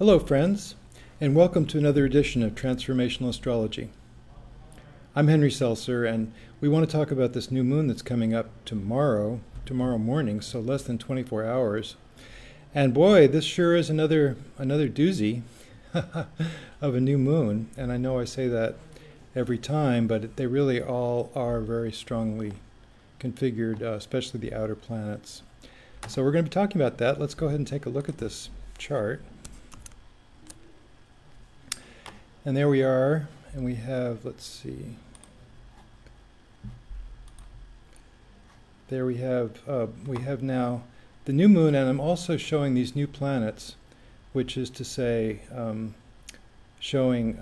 Hello friends, and welcome to another edition of Transformational Astrology. I'm Henry Seltzer, and we want to talk about this new moon that's coming up tomorrow morning, so less than 24 hours. And boy, this sure is another doozy of a new moon, and I know I say that every time, but they really all are very strongly configured, especially the outer planets. So we're going to be talking about that. Let's go ahead and take a look at this chart. And there we are, and we have, let's see, there we have now the new moon, and I'm also showing these new planets, which is to say, showing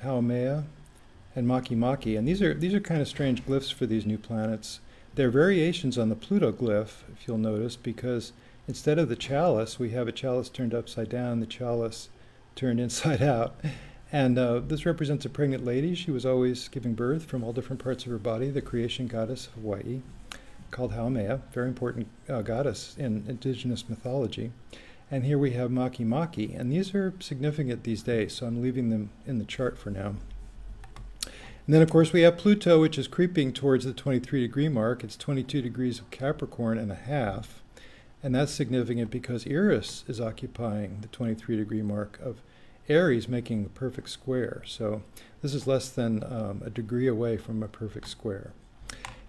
Haumea and Makemake, and these are kind of strange glyphs for these new planets. They're variations on the Pluto glyph, if you'll notice, because instead of the chalice, we have a chalice turned upside down, the chalice turned inside out. And this represents a pregnant lady. She was always giving birth from all different parts of her body, the creation goddess of Hawaii, called Haumea, very important goddess in indigenous mythology. And here we have Makemake, and these are significant these days, so I'm leaving them in the chart for now. And then, of course, we have Pluto, which is creeping towards the 23-degree mark. It's 22 degrees of Capricorn and a half, and that's significant because Eris is occupying the 23-degree mark of Aries, making a perfect square. So this is less than a degree away from a perfect square.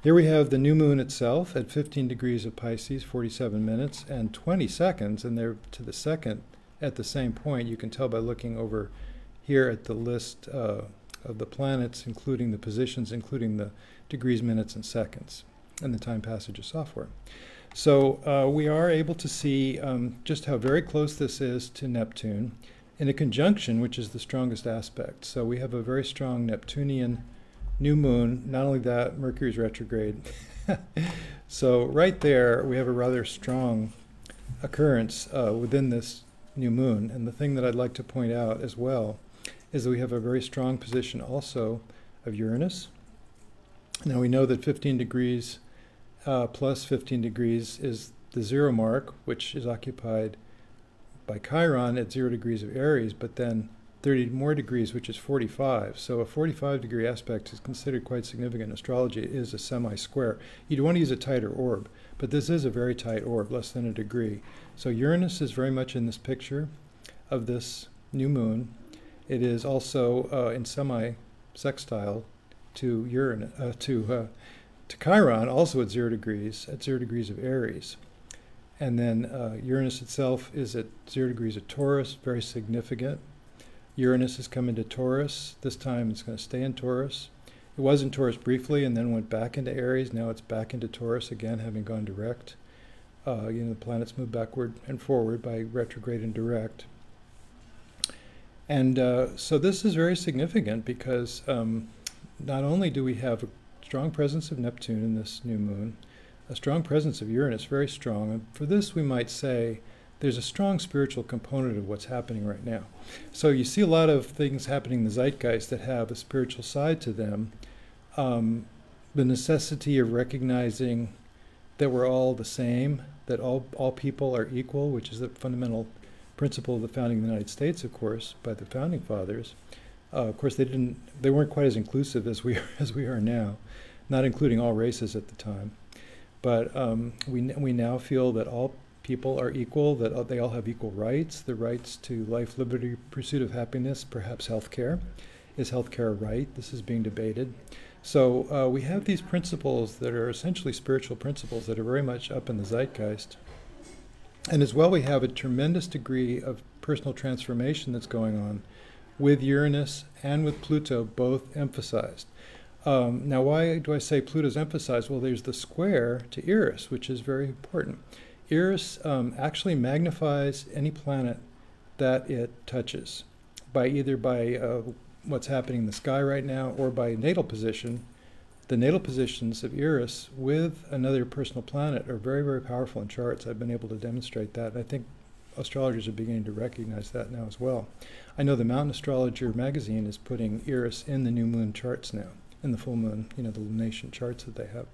Here we have the new moon itself at 15 degrees of Pisces, 47 minutes and 20 seconds, and they're to the second at the same point. You can tell by looking over here at the list of the planets, including the positions, including the degrees, minutes, and seconds, and the time passage of software. So we are able to see just how very close this is to Neptune, in a conjunction, which is the strongest aspect. So we have a very strong Neptunian new moon. Not only that, Mercury's retrograde. So right there, we have a rather strong occurrence within this new moon. And the thing that I'd like to point out as well is that we have a very strong position also of Uranus. Now we know that 15 degrees plus 15 degrees is the zero mark, which is occupied by Chiron at 0 degrees of Aries, but then 30 more degrees, which is 45. So a 45-degree aspect is considered quite significant in astrology. It is a semi-square. You'd want to use a tighter orb, but this is a very tight orb, less than a degree. So Uranus is very much in this picture of this new moon. It is also in semi-sextile to Uranus, to Chiron, also at 0 degrees of Aries. And then Uranus itself is at 0 degrees of Taurus, very significant. Uranus has come into Taurus. This time it's going to stay in Taurus. It was in Taurus briefly and then went back into Aries. Now it's back into Taurus again, having gone direct. The planets move backward and forward by retrograde and direct. And so this is very significant because not only do we have a strong presence of Neptune in this new moon, a strong presence of Uranus, very strong. And for this, we might say there's a strong spiritual component of what's happening right now. So you see a lot of things happening in the zeitgeist that have a spiritual side to them. The necessity of recognizing that we're all the same, that all people are equal, which is the fundamental principle of the founding of the United States, of course, by the founding fathers. Of course, they weren't quite as inclusive as we are now, not including all races at the time. But we now feel that all people are equal, that they all have equal rights, the rights to life, liberty, pursuit of happiness, perhaps healthcare. Is healthcare a right? This is being debated. So we have these principles that are essentially spiritual principles that are very much up in the zeitgeist. And as well, we have a tremendous degree of personal transformation that's going on with Uranus and with Pluto both emphasized. Now, why do I say Pluto's emphasized? Well, there's the square to Eris, which is very important. Eris actually magnifies any planet that it touches, either by what's happening in the sky right now or by natal position. The natal positions of Eris with another personal planet are very, very powerful in charts. I've been able to demonstrate that, and I think astrologers are beginning to recognize that now as well. I know the Mountain Astrologer magazine is putting Eris in the new moon charts now, in the full moon, the lunation charts that they have.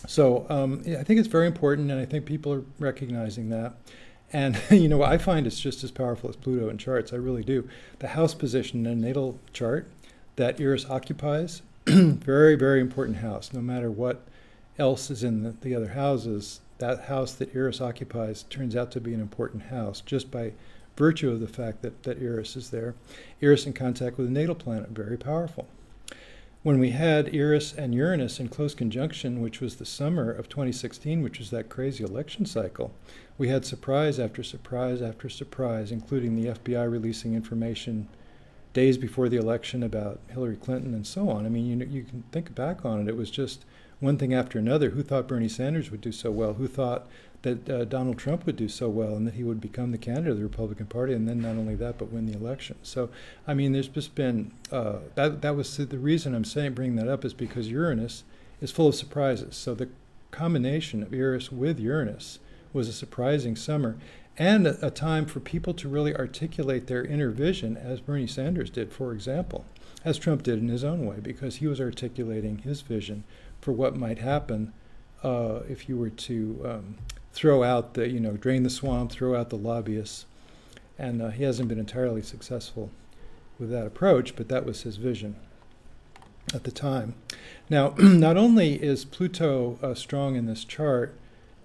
So I think it's very important, and I think people are recognizing that. And, you know, I find it's just as powerful as Pluto in charts. I really do. The house position in a natal chart that Eris occupies, very, very important house. No matter what else is in the other houses, that house that Eris occupies turns out to be an important house just by virtue of the fact that Eris is there. Eris in contact with a natal planet, very powerful. When we had Eris and Uranus in close conjunction, which was the summer of 2016, which was that crazy election cycle, we had surprise after surprise after surprise, including the FBI releasing information days before the election about Hillary Clinton and so on. I mean, you can think back on it. It was just one thing after another. Who thought Bernie Sanders would do so well? Who thought that Donald Trump would do so well and that he would become the candidate of the Republican Party, and then not only that, but win the election? So, I mean, there's just been, that was the reason I'm bringing that up, is because Uranus is full of surprises. So the combination of Eris with Uranus was a surprising summer, and a time for people to really articulate their inner vision, as Bernie Sanders did, for example, as Trump did in his own way, because he was articulating his vision for what might happen if you were to throw out the, drain the swamp, throw out the lobbyists. And he hasn't been entirely successful with that approach, but that was his vision at the time. Now, not only is Pluto strong in this chart,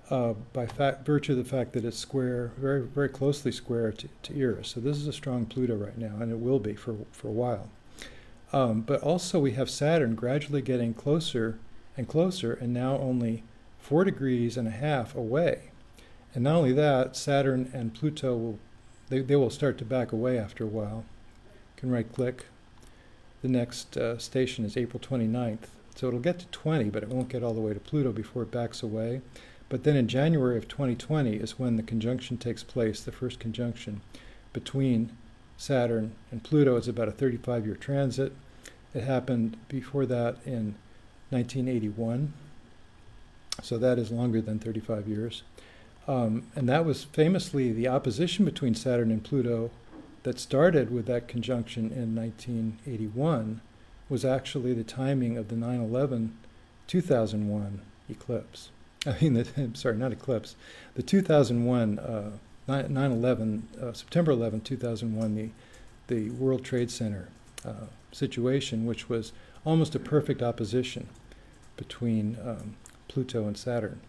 by virtue of the fact that it's square, very, very closely square to Eris. So this is a strong Pluto right now, and it will be for a while. But also we have Saturn gradually getting closer and closer, and now only 4.5 degrees away. And not only that, Saturn and Pluto they will start to back away after a while. You can right-click. The next station is April 29th. So it'll get to 20, but it won't get all the way to Pluto before it backs away. But then in January of 2020 is when the conjunction takes place, the first conjunction between Saturn and Pluto. It's about a 35-year transit. It happened before that in 1981. So that is longer than 35 years. And that was famously the opposition between Saturn and Pluto that started with that conjunction in 1981 was actually the timing of the 9/11 2001 eclipse. I mean, sorry, not eclipse. The 2001, 9/11, September 11, 2001, the World Trade Center situation, which was almost a perfect opposition between Pluto and Saturn.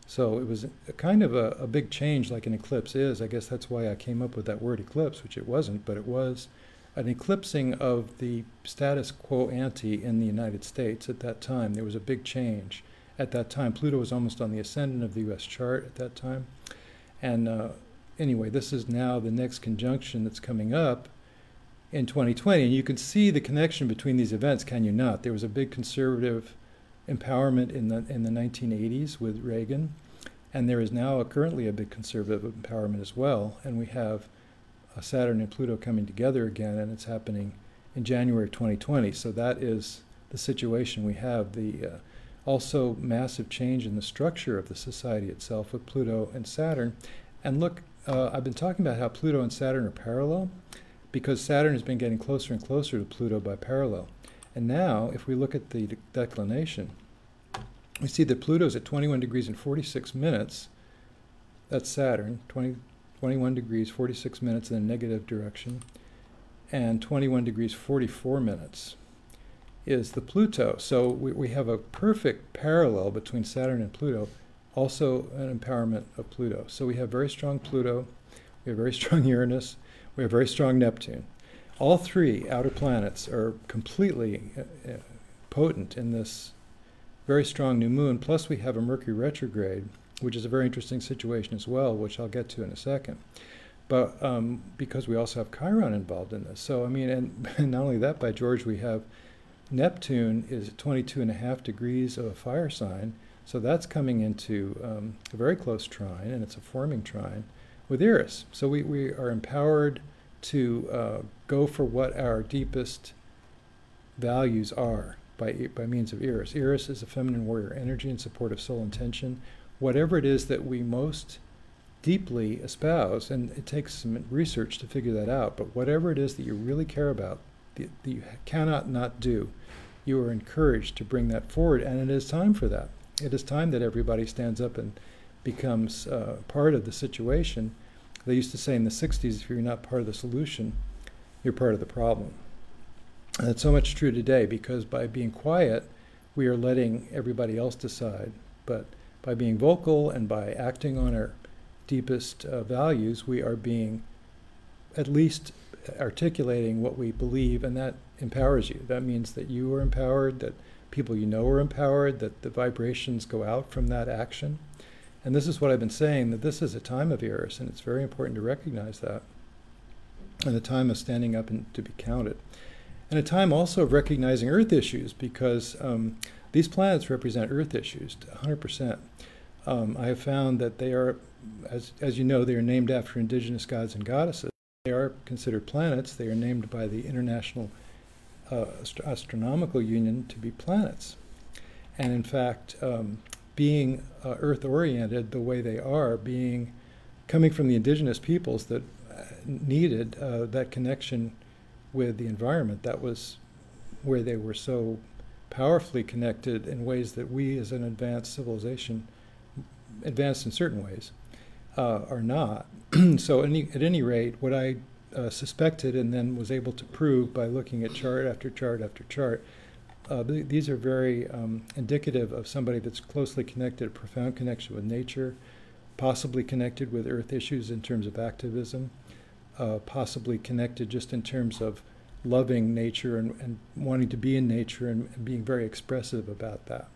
So it was a kind of a big change, like an eclipse is. I guess that's why I came up with that word eclipse, which it wasn't, but it was an eclipsing of the status quo ante in the United States at that time. There was a big change. At that time, Pluto was almost on the ascendant of the U.S. chart at that time. And anyway, this is now the next conjunction that's coming up in 2020. And you can see the connection between these events, can you not? There was a big conservative empowerment in the 1980s with Reagan. And there is now currently a big conservative empowerment as well. And we have Saturn and Pluto coming together again, and it's happening in January of 2020. So that is the situation we have. The also massive change in the structure of the society itself with Pluto and Saturn. And look, I've been talking about how Pluto and Saturn are parallel because Saturn has been getting closer and closer to Pluto by parallel. And now, if we look at the declination, we see that Pluto's at 21 degrees and 46 minutes. That's Saturn, 21 degrees, 46 minutes in a negative direction. And 21 degrees, 44 minutes is the Pluto. So we have a perfect parallel between Saturn and Pluto, also an empowerment of Pluto. So we have very strong Pluto, we have very strong Uranus, we have very strong Neptune. All three outer planets are completely potent in this very strong new moon, plus we have a Mercury retrograde, which is a very interesting situation as well, which I'll get to in a second. But because we also have Chiron involved in this. So, I mean, and not only that, by George, we have Neptune is at 22.5 degrees of a fire sign, so that's coming into a very close trine, and it's a forming trine with Eris. So we are empowered to go for what our deepest values are by means of Eris. Eris is a feminine warrior energy in support of soul intention. Whatever it is that we most deeply espouse, and it takes some research to figure that out, but whatever it is that you really care about, that you cannot not do, you are encouraged to bring that forward, and it is time for that. It is time that everybody stands up and becomes part of the situation. They used to say in the 60s, if you're not part of the solution, you're part of the problem. And that's so much true today, because by being quiet, we are letting everybody else decide. But by being vocal and by acting on our deepest values, we are being at least articulating what we believe, and that empowers you. That means that you are empowered, that people you know are empowered, that the vibrations go out from that action. And this is what I've been saying, that this is a time of Eris, and it's very important to recognize that. And a time of standing up and to be counted. And a time also of recognizing Earth issues, because these planets represent Earth issues, 100%. I have found that they are, as you know, they are named after indigenous gods and goddesses. They are considered planets. They are named by the International Astronomical Union to be planets. And in fact, being Earth-oriented the way they are, coming from the indigenous peoples that needed that connection with the environment, that was where they were so powerfully connected in ways that we as an advanced civilization, advanced in certain ways, are not. So at any rate, what I suspected and then was able to prove by looking at chart after chart after chart, these are very indicative of somebody that's closely connected, a profound connection with nature, possibly connected with Earth issues in terms of activism, possibly connected just in terms of loving nature and wanting to be in nature and being very expressive about that.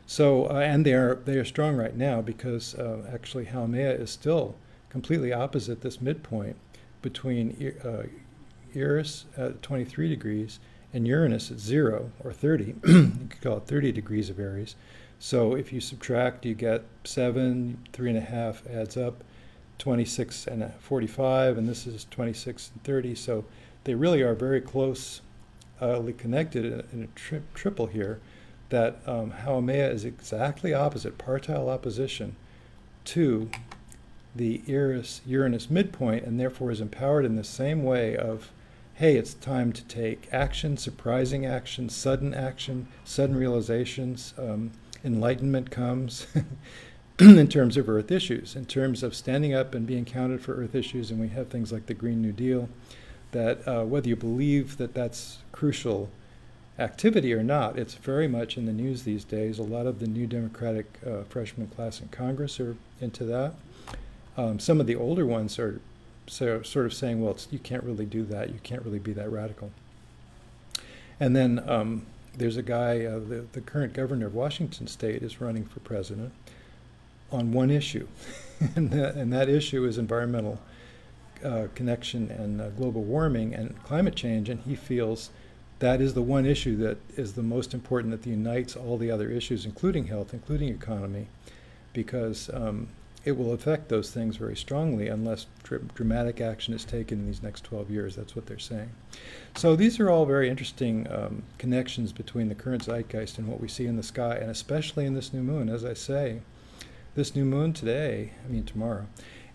So, and they are strong right now, because actually Haumea is still completely opposite this midpoint between Eris at 23 degrees and Uranus at 0 or 30. You could call it 30 degrees of Aries. So if you subtract, you get 7, 3.5 adds up, 26 and 45, and this is 26 and 30. So they really are very closely connected in a triple here. That Haumea is exactly opposite, partile opposition to the Uranus midpoint, and therefore is empowered in the same way of, hey, it's time to take action, surprising action, sudden realizations, enlightenment comes in terms of Earth issues, in terms of standing up and being counted for Earth issues. And we have things like the Green New Deal, that whether you believe that that's crucial activity or not, it's very much in the news these days. A lot of the new Democratic freshman class in Congress are into that. Some of the older ones are sort of saying, well, you can't really do that. You can't really be that radical. And then there's a guy, the current governor of Washington State is running for president on one issue. and that issue is environmental connection and global warming and climate change. And he feels that is the one issue that is the most important, that unites all the other issues, including health, including economy, because it will affect those things very strongly unless dramatic action is taken in these next 12 years. That's what they're saying. So these are all very interesting connections between the current zeitgeist and what we see in the sky, and especially in this new moon. As I say, this new moon tomorrow,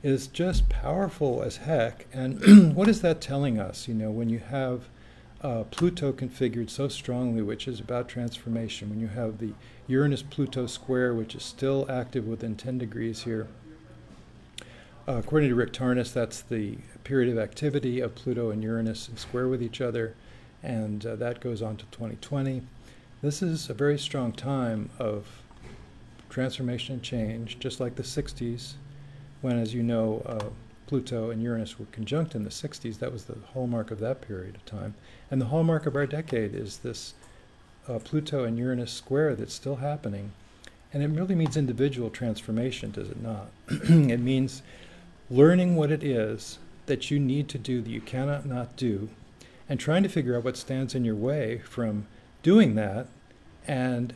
is just powerful as heck. And what is that telling us? You know, when you have Pluto configured so strongly, which is about transformation, when you have the Uranus-Pluto square, which is still active within 10 degrees here. According to Rick Tarnas, that's the period of activity of Pluto and Uranus in square with each other, and that goes on to 2020. This is a very strong time of transformation and change, just like the 60s, when, as you know, Pluto and Uranus were conjunct in the 60s. That was the hallmark of that period of time. And the hallmark of our decade is this Pluto and Uranus square that's still happening. And it really means individual transformation, does it not? It means learning what it is that you need to do that you cannot not do, and trying to figure out what stands in your way from doing that, and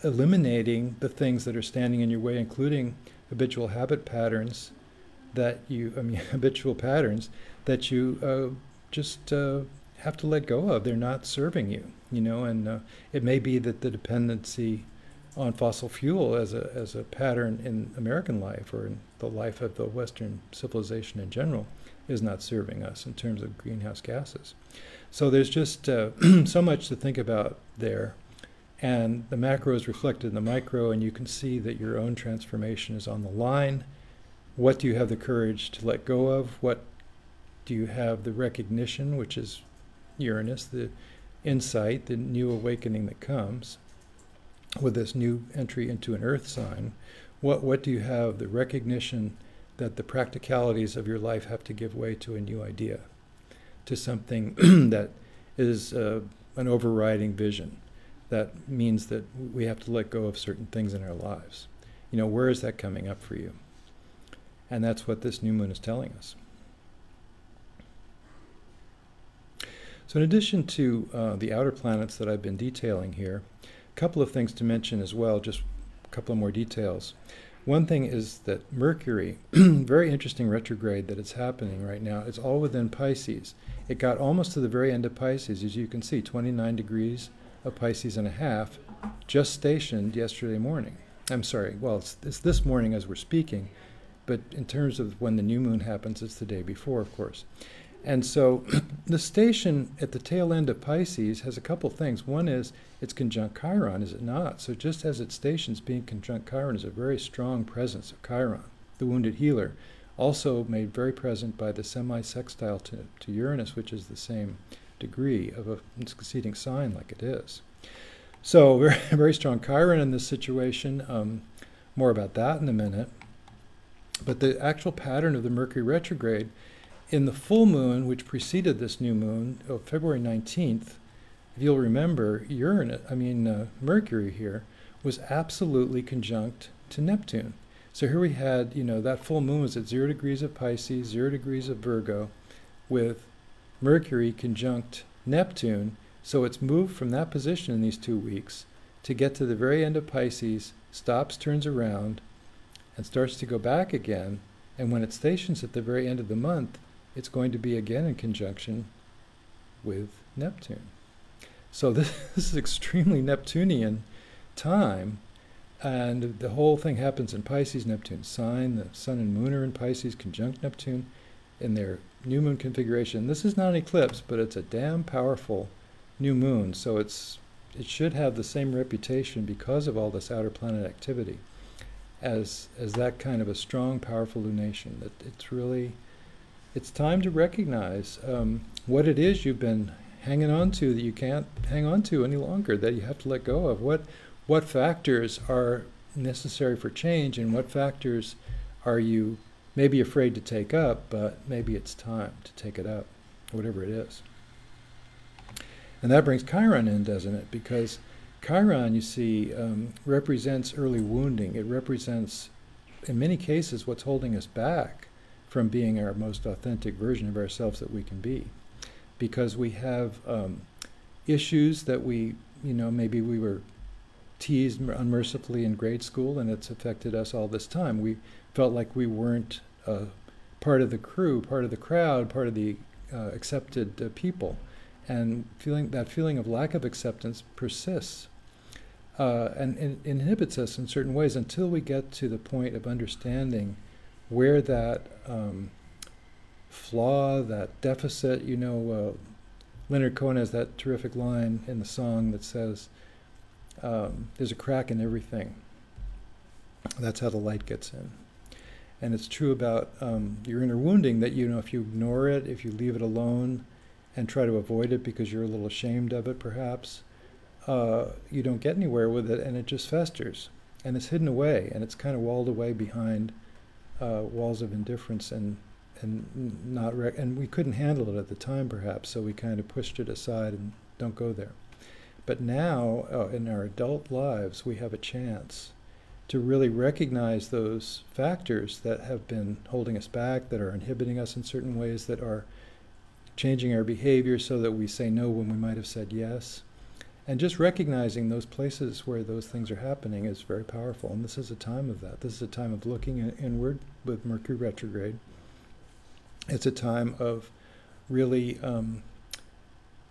eliminating the things that are standing in your way, including habitual habit patterns habitual patterns that you just have to let go of. They're not serving you, you know, and it may be that the dependency on fossil fuel as a pattern in American life, or in the life of the Western civilization in general, is not serving us in terms of greenhouse gases. So there's just so much to think about there. And the macro is reflected in the micro, and you can see that your own transformation is on the line. What do you have the courage to let go of? What do you have the recognition, which is Uranus, the insight, the new awakening that comes with this new entry into an earth sign? What do you have the recognition that the practicalities of your life have to give way to a new idea, to something that is an overriding vision? That means that we have to let go of certain things in our lives. You know, where is that coming up for you? And that's what this new moon is telling us. So in addition to the outer planets that I've been detailing here, a couple of things to mention as well, just a couple of more details. One thing is that Mercury, very interesting retrograde that it's happening right now, it's all within Pisces. It got almost to the very end of Pisces, as you can see, 29 degrees of Pisces and a half, just stationed yesterday morning. I'm sorry, well, it's this morning as we're speaking, but in terms of when the new moon happens, it's the day before, of course. And so the station at the tail end of Pisces has a couple things. One is it's conjunct Chiron, is it not? So just as its stations being conjunct Chiron is a very strong presence of Chiron, the wounded healer, also made very present by the semi-sextile to Uranus, which is the same degree of a succeeding sign like it is. So very, very strong Chiron in this situation. More about that in a minute. But the actual pattern of the Mercury retrograde in the full moon, which preceded this new moon, of February 19th, if you'll remember, Mercury here was absolutely conjunct to Neptune. So here we had, that full moon was at 0 degrees of Pisces, 0 degrees of Virgo, with Mercury conjunct Neptune. So it's moved from that position in these 2 weeks to get to the very end of Pisces, stops, turns around, and starts to go back again. And when it stations at the very end of the month, it's going to be again in conjunction with Neptune. So this is extremely Neptunian time, and the whole thing happens in Pisces, Neptune sign. The sun and moon are in Pisces, conjunct Neptune in their new moon configuration. This is not an eclipse, but it's a damn powerful new moon, so it should have the same reputation because of all this outer planet activity as that kind of a strong, powerful lunation. That it's time to recognize what it is you've been hanging on to that you can't hang on to any longer, that you have to let go of. What factors are necessary for change, and what factors are you maybe afraid to take up, but maybe it's time to take it up, whatever it is. And that brings Chiron in, doesn't it? Because Chiron, you see, represents early wounding. It represents, in many cases, what's holding us back from being our most authentic version of ourselves that we can be. Because we have issues that maybe we were teased unmercifully in grade school, and it's affected us all this time. We felt like we weren't part of the crew, part of the crowd, part of the accepted people. And that feeling of lack of acceptance persists and inhibits us in certain ways until we get to the point of understanding where that flaw, that deficit, Leonard Cohen has that terrific line in the song that says, there's a crack in everything. That's how the light gets in. And it's true about your inner wounding that, if you ignore it, if you leave it alone and try to avoid it because you're a little ashamed of it perhaps, you don't get anywhere with it, and it just festers. And it's hidden away, and it's kind of walled away behind walls of indifference and we couldn't handle it at the time perhaps, so we kind of pushed it aside and don't go there. But now, in our adult lives, we have a chance to really recognize those factors that have been holding us back, that are inhibiting us in certain ways, that are changing our behavior so that we say no when we might have said yes. And just recognizing those places where those things are happening is very powerful. And this is a time of that. This is a time of looking inward with Mercury retrograde. It's a time of really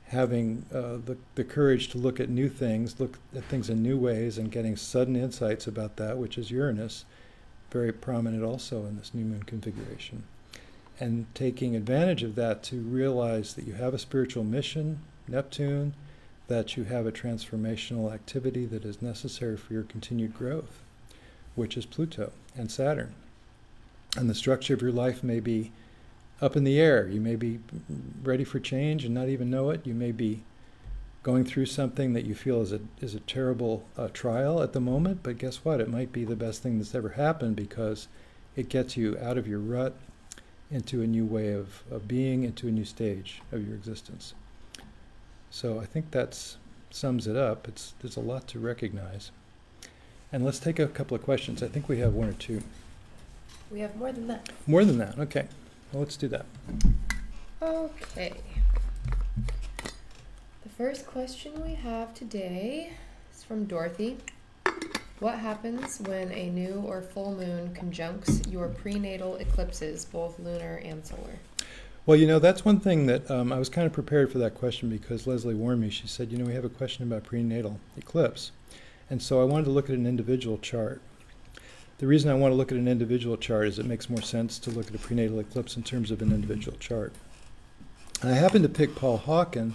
having the courage to look at new things, look at things in new ways, and getting sudden insights about that, which is Uranus, very prominent also in this new moon configuration. And taking advantage of that to realize that you have a spiritual mission, Neptune, that you have a transformational activity that is necessary for your continued growth, which is Pluto and Saturn. And the structure of your life may be up in the air. You may be ready for change and not even know it. You may be going through something that you feel is a terrible trial at the moment, but guess what? It might be the best thing that's ever happened because it gets you out of your rut into a new way of being, into a new stage of your existence. So I think that sums it up. There's a lot to recognize. And let's take a couple of questions. I think we have one or two. We have more than that. More than that, okay. Well, let's do that. Okay. The first question we have today is from Dorothy. What happens when a new or full moon conjuncts your prenatal eclipses, both lunar and solar? Well, you know, that's one thing that I was kind of prepared for that question because Leslie warned me. She said, you know, we have a question about prenatal eclipse. And so I wanted to look at an individual chart. The reason I want to look at an individual chart is it makes more sense to look at a prenatal eclipse in terms of an individual chart. And I happened to pick Paul Hawken,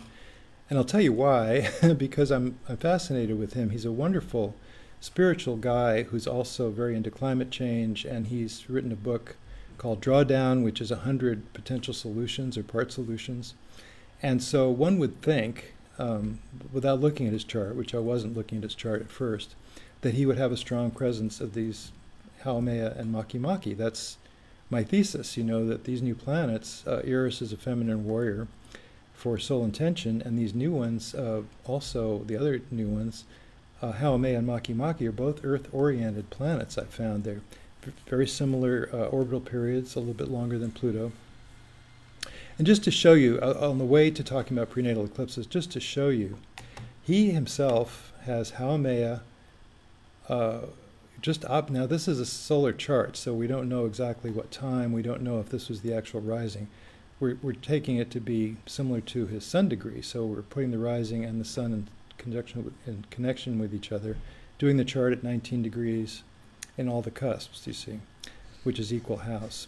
and I'll tell you why, because I'm fascinated with him. He's a wonderful spiritual guy who's also very into climate change, and he's written a book called Drawdown, which is 100 potential solutions or part solutions. And so one would think, without looking at his chart, which I wasn't looking at his chart at first, that he would have a strong presence of these Haumea and Makemake. That's my thesis, you know, that these new planets, Eris is a feminine warrior for soul intention, and these new ones, also the other new ones, Haumea and Makemake, are both Earth-oriented planets, I've found. They're very similar orbital periods, a little bit longer than Pluto. And just to show you, on the way to talking about prenatal eclipses, just to show you, he himself has Haumea just up. Now this is a solar chart, so we don't know exactly what time. We don't know if this was the actual rising. We're taking it to be similar to his sun degree, so we're putting the rising and the sun in connection with each other, doing the chart at 19 degrees in all the cusps, you see, which is equal house.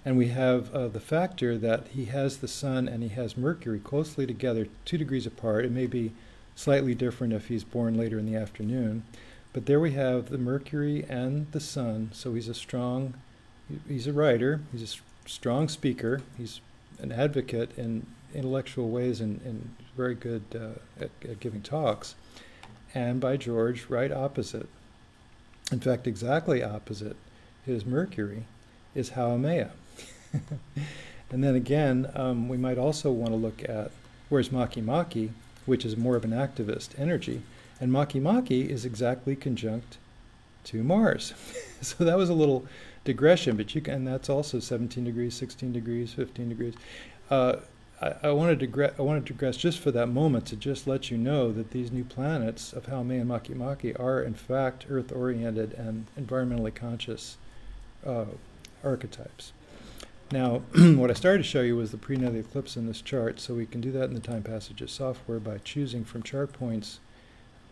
And we have the factor that he has the sun and he has Mercury closely together, 2 degrees apart. It may be slightly different if he's born later in the afternoon. But there we have the Mercury and the sun, so he's a writer, he's a strong speaker, he's an advocate in intellectual ways and very good at giving talks. And by George, right opposite, in fact exactly opposite his Mercury, is Haumea. And then again, we might also want to look at where's Makemake, which is more of an activist energy. And Makemake is exactly conjunct to Mars. So that was a little digression, but and that's also 17 degrees, 16 degrees, 15 degrees. I wanted to digress just for that moment to just let you know that these new planets of Haumea and Makemake are in fact Earth-oriented and environmentally conscious archetypes. Now, what I started to show you was the prenatal eclipse in this chart, so we can do that in the Time Passages software by choosing from chart points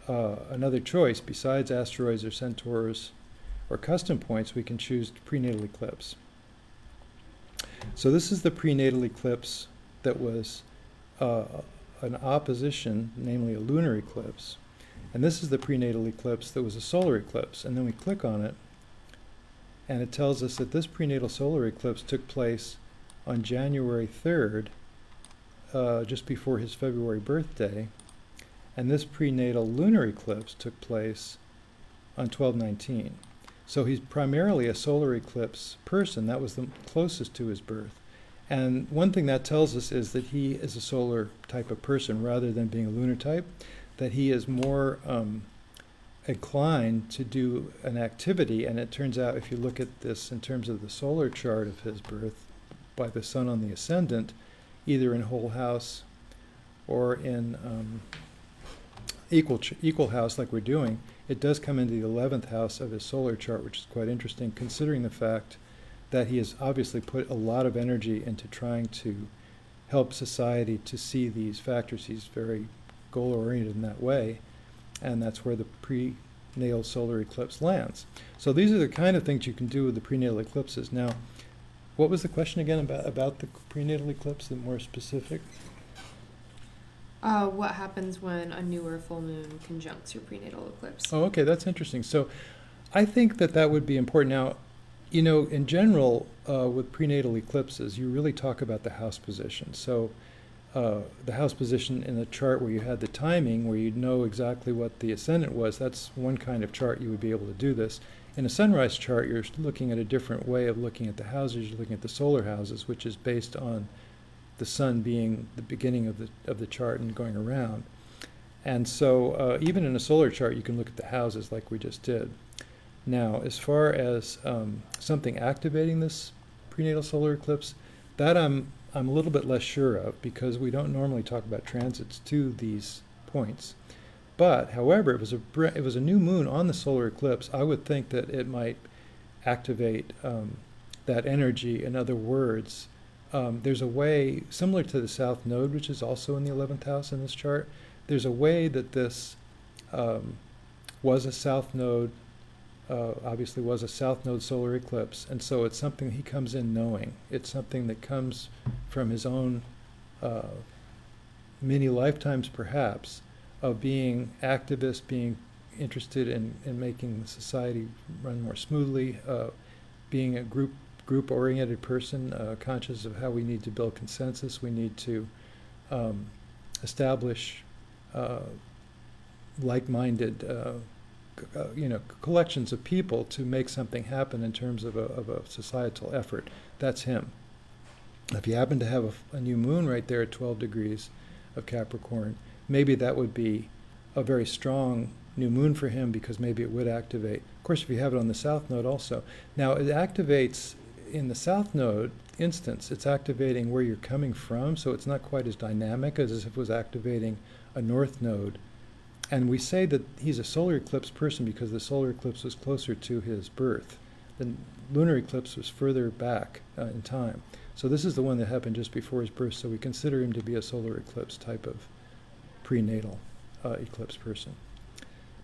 another choice besides asteroids or centaurs or custom points. We can choose prenatal eclipse. So this is the prenatal eclipse that was an opposition, namely a lunar eclipse. And this is the prenatal eclipse that was a solar eclipse. And then we click on it, and it tells us that this prenatal solar eclipse took place on January 3rd, just before his February birthday. And this prenatal lunar eclipse took place on 12/19. So he's primarily a solar eclipse person. That was the closest to his birth. And one thing that tells us is that he is a solar type of person rather than being a lunar type, that he is more inclined to do an activity. And it turns out, if you look at this in terms of the solar chart of his birth by the sun on the ascendant, either in whole house or in equal house like we're doing, it does come into the 11th house of his solar chart, which is quite interesting considering the fact that he has obviously put a lot of energy into trying to help society to see these factors. He's very goal-oriented in that way, and that's where the prenatal solar eclipse lands. So these are the kind of things you can do with the prenatal eclipses. Now, what was the question again about the prenatal eclipse, the more specific? What happens when a new or full moon conjuncts your prenatal eclipse? Oh, okay, that's interesting. So I think that that would be important. Now, you know, in general, with prenatal eclipses, you really talk about the house position. So the house position in the chart where you had the timing, where you'd know exactly what the ascendant was, that's one kind of chart you would be able to do this. In a sunrise chart, you're looking at a different way of looking at the houses. You're looking at the solar houses, which is based on the sun being the beginning of the chart and going around. And so even in a solar chart, you can look at the houses like we just did. Now, as far as something activating this prenatal solar eclipse, that I'm a little bit less sure of, because we don't normally talk about transits to these points. But, however, it was a new moon on the solar eclipse. I would think that it might activate that energy. In other words, there's a way, similar to the South Node, which is also in the 11th house in this chart, there's a way that this was a South Node, obviously was a South Node solar eclipse, and so it's something he comes in knowing. It's something that comes from his own many lifetimes, perhaps, of being activist, being interested in making society run more smoothly, being a group-oriented person, conscious of how we need to build consensus. We need to establish like-minded collections of people to make something happen in terms of a societal effort. That's him. If you happen to have a new moon right there at 12 degrees of Capricorn, maybe that would be a very strong new moon for him, because maybe it would activate. Of course, if you have it on the South Node also. Now, it activates in the South Node instance, it's activating where you're coming from, so it's not quite as dynamic as if it was activating a North Node. And we say that he's a solar eclipse person because the solar eclipse was closer to his birth. The lunar eclipse was further back in time. So this is the one that happened just before his birth, so we consider him to be a solar eclipse type of prenatal eclipse person.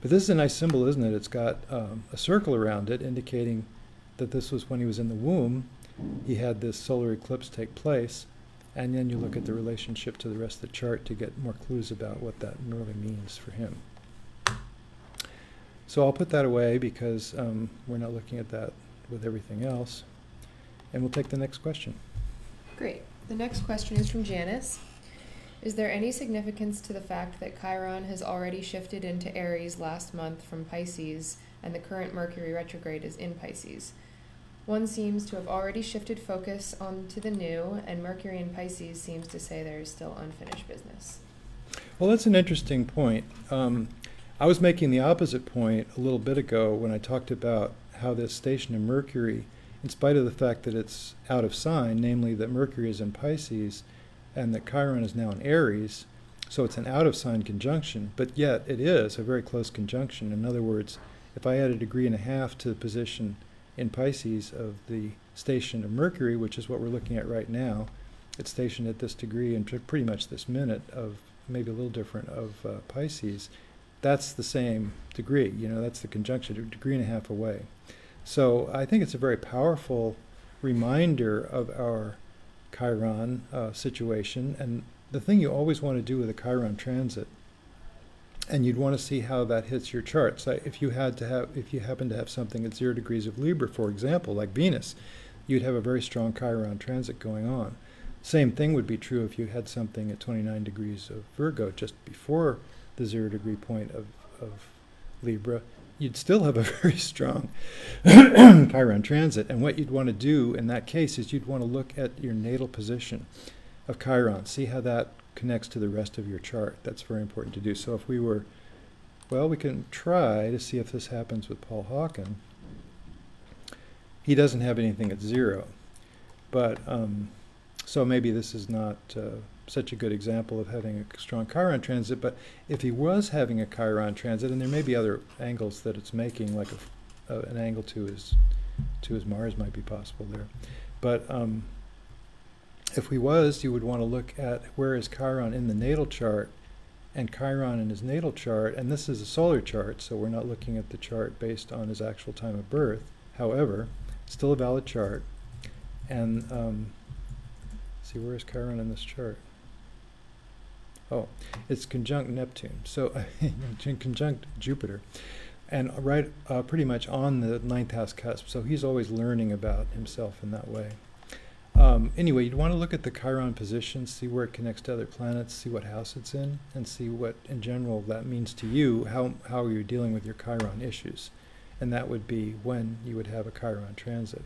But this is a nice symbol, isn't it? It's got a circle around it indicating that this was when he was in the womb. He had this solar eclipse take place, and then you look at the relationship to the rest of the chart to get more clues about what that really means for him. So I'll put that away because we're not looking at that with everything else. And we'll take the next question. Great. The next question is from Janice. Is there any significance to the fact that Chiron has already shifted into Aries last month from Pisces, and the current Mercury retrograde is in Pisces? One seems to have already shifted focus onto the new, and Mercury in Pisces seems to say there is still unfinished business. Well, that's an interesting point. I was making the opposite point a little bit ago when I talked about how this station of Mercury, in spite of the fact that it's out of sign, namely that Mercury is in Pisces and that Chiron is now in Aries, so it's an out of sign conjunction, but yet it is a very close conjunction. In other words, if I add 1.5 degrees to the position in Pisces of the station of Mercury, which is what we're looking at right now, it's stationed at this degree and pretty much this minute of, maybe a little different, of Pisces, that's the same degree, that's the conjunction, 1.5 degrees away. So I think it's a very powerful reminder of our Chiron situation, and the thing you always want to do with a Chiron transit, and you'd want to see how that hits your chart. So if you happen to have something at 0 degrees of Libra, for example, like Venus, you'd have a very strong Chiron transit going on. Same thing would be true if you had something at 29 degrees of Virgo, just before the 0 degree point of Libra. You'd still have a very strong Chiron transit. And what you'd want to do in that case is you'd want to look at your natal position of Chiron, see how that connects to the rest of your chart. That's very important to do. So if we were, well, we can try to see if this happens with Paul Hawken. He doesn't have anything at 0, but so maybe this is not such a good example of having a strong Chiron transit, but if he was having a Chiron transit, and there may be other angles that it's making, like an angle to his Mars might be possible there, but if he was, you would want to look at where is Chiron in the natal chart, and Chiron in his natal chart, and this is a solar chart, so we're not looking at the chart based on his actual time of birth. However, still a valid chart, and see, where is Chiron in this chart? Oh, it's conjunct Neptune, so conjunct Jupiter, and right pretty much on the 9th house cusp. So he's always learning about himself in that way. Anyway, you'd want to look at the Chiron position, see where it connects to other planets, see what house it's in, and see what, in general, that means to you, how you're dealing with your Chiron issues. And that would be when you would have a Chiron transit.